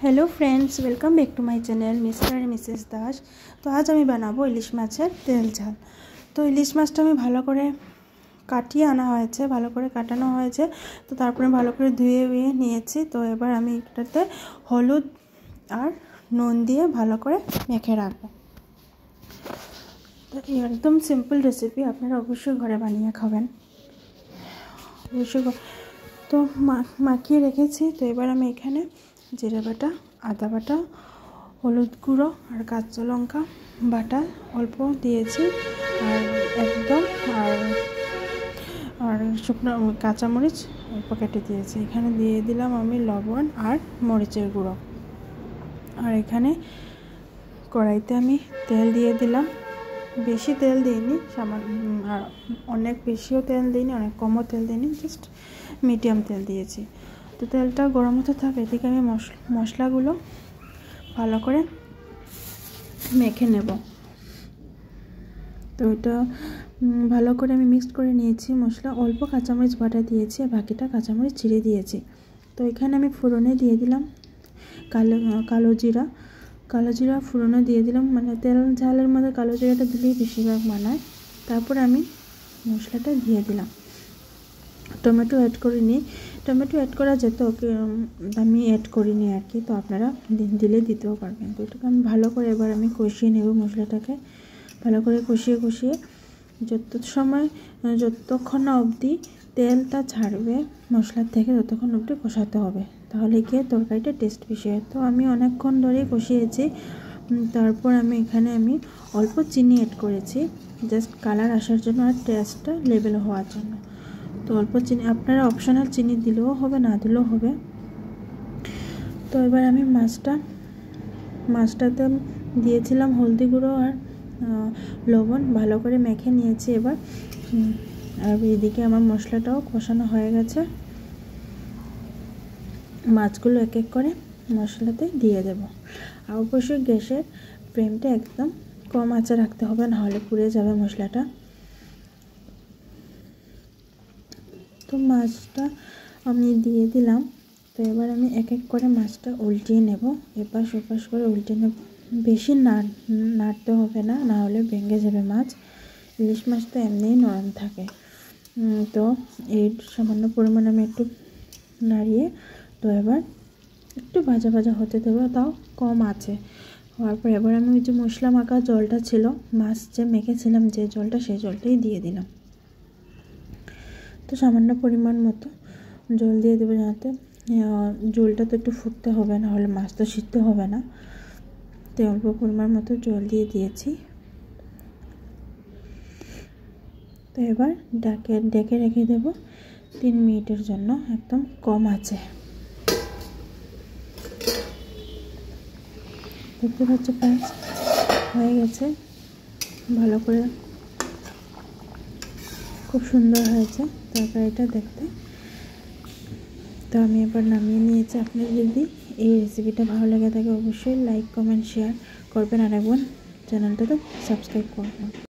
Hello friends, welcome back to my channel Mr and Mrs Das. तो आज আমি বানাবো ইলিশ মাছের তেল ঝাল। তো ইলিশ মাছটা আমি ভালো করে কাটিয়ে আনা হয়েছে, ভালো করে কাটানো হয়েছে। তো তারপরে ভালো করে ধুয়ে নিয়েছি। তো এবার আমি এটাতে হলুদ আর নুন দিয়ে ভালো করে মেখে রাখবো। তো একদম সিম্পল রেসিপি, আপনারা অবশ্যই ঘরে বানিয়ে খাবেন অবশ্যই। তো মাখিয়ে রেখেছি। তো এবার আমি এখানে জিরে বাটা, আদা বাটা, হলুদ গুঁড়ো আর কাঁচা লঙ্কা বাটা অল্প দিয়েছি, আর একদম আর শুকনো কাঁচামরিচ অল্প কেটে দিয়েছি। এখানে দিয়ে দিলাম আমি লবণ আর মরিচের গুঁড়ো। আর এখানে কড়াইতে আমি তেল দিয়ে দিলাম। বেশি তেল দিইনি, আর অনেক বেশিও তেল দিইনি, অনেক কমও তেল দিইনি, জাস্ট মিডিয়াম তেল দিয়েছি। তো তেলটা গরম হতে থাকে, এদিকে আমি মশলাগুলো ভালো করে মেখে নেব। তো এটা ভালো করে আমি মিক্সড করে নিয়েছি। মশলা অল্প কাঁচামরিচ বাটা দিয়েছি, আর বাকিটা কাঁচামরিচ ছিঁড়ে দিয়েছি। তো এখানে আমি ফোড়নে দিয়ে দিলাম কালো জিরা ফোড়নে দিয়ে দিলাম। মানে তেল ঝালের মধ্যে কালো জিরাটা দিলেই বেশিরভাগ মানায়। তারপর আমি মশলাটা দিয়ে দিলাম। টমেটো অ্যাড করিনি, টমেটো অ্যাড করা যেত, আমি অ্যাড করিনি আর কি। তো আপনারা দিলে দিতেও পারবেন। তো এটাকে আমি ভালো করে এবার আমি কষিয়ে নেব। মশলাটাকে ভালো করে কষিয়ে যতক্ষণ না অবধি তেলটা ছাড়বে মশলার থেকে, ততক্ষণ অবধি কষাতে হবে, তাহলে গিয়ে তরকারিটা টেস্ট বেশি হয়। তো আমি অনেকক্ষণ ধরেই কষিয়েছি। তারপর এখানে আমি অল্প চিনি অ্যাড করেছি, জাস্ট কালার আসার জন্য আর টেস্টটা লেভেল হওয়ার জন্য। তো অল্প চিনি, আপনারা অপশনাল চিনি দিলেও হবে, না দিলেও হবে। তো এবার আমি মাছটাতে দিয়েছিলাম হলদি গুঁড়ো আর লবণ, ভালো করে মেখে নিয়েছি এবার। আর এদিকে আমার মশলাটাও কষানো হয়ে গেছে। মাছগুলো এক এক করে মশলাতে দিয়ে দেব। আর অবশ্যই গ্যাসের ফ্লেমটা একদম কম আঁচে রাখতে হবে, নাহলে পুড়ে যাবে মশলাটা। তো মাছটা আমি দিয়ে দিলাম। তো এবার আমি এক এক করে মাছটা উল্টিয়ে নেব, এপাশ ওপাশ করে উল্টে নেব। বেশি নাড়তে হবে না, নাহলে ভেঙে যাবে মাছ। ইলিশ মাছ তো এমনিই নরম থাকে। তো এই সামান্য পরিমাণ আমি একটু নাড়িয়ে, তো এবার একটু ভাজা হতে দেবো, তাও কম আছে। হওয়ার পর এবার আমি ওই যে মশলা মাখা জলটা ছিল, মাছ যে মেখেছিলাম যে জলটা, সেই জলটাই দিয়ে দিলাম। তো সামান্য পরিমাণ মতো জল দিয়ে দেবো, যাতে জলটা তো একটু ফুটতে হবে, না হলে মাছ তো সিদ্ধ হবে না। তো অল্প পরিমাণ মতো জল দিয়ে দিয়েছি। তো এবার ডেকে রেখে দেব 3 মিনিটের জন্য, একদম কম আছে। দেখতে পাচ্ছি ফ্রেন্ডস, হয়ে গেছে ভালো করে, খুব সুন্দর হয়েছে তরকারিটা দেখতে। তো আমি এবার নামিয়ে নিয়েছি। আপনার যদি এই রেসিপিটা ভালো লাগে থাকে, অবশ্যই লাইক, কমেন্ট, শেয়ার করবেন, আর একবার চ্যানেলটাতে সাবস্ক্রাইব করবেন।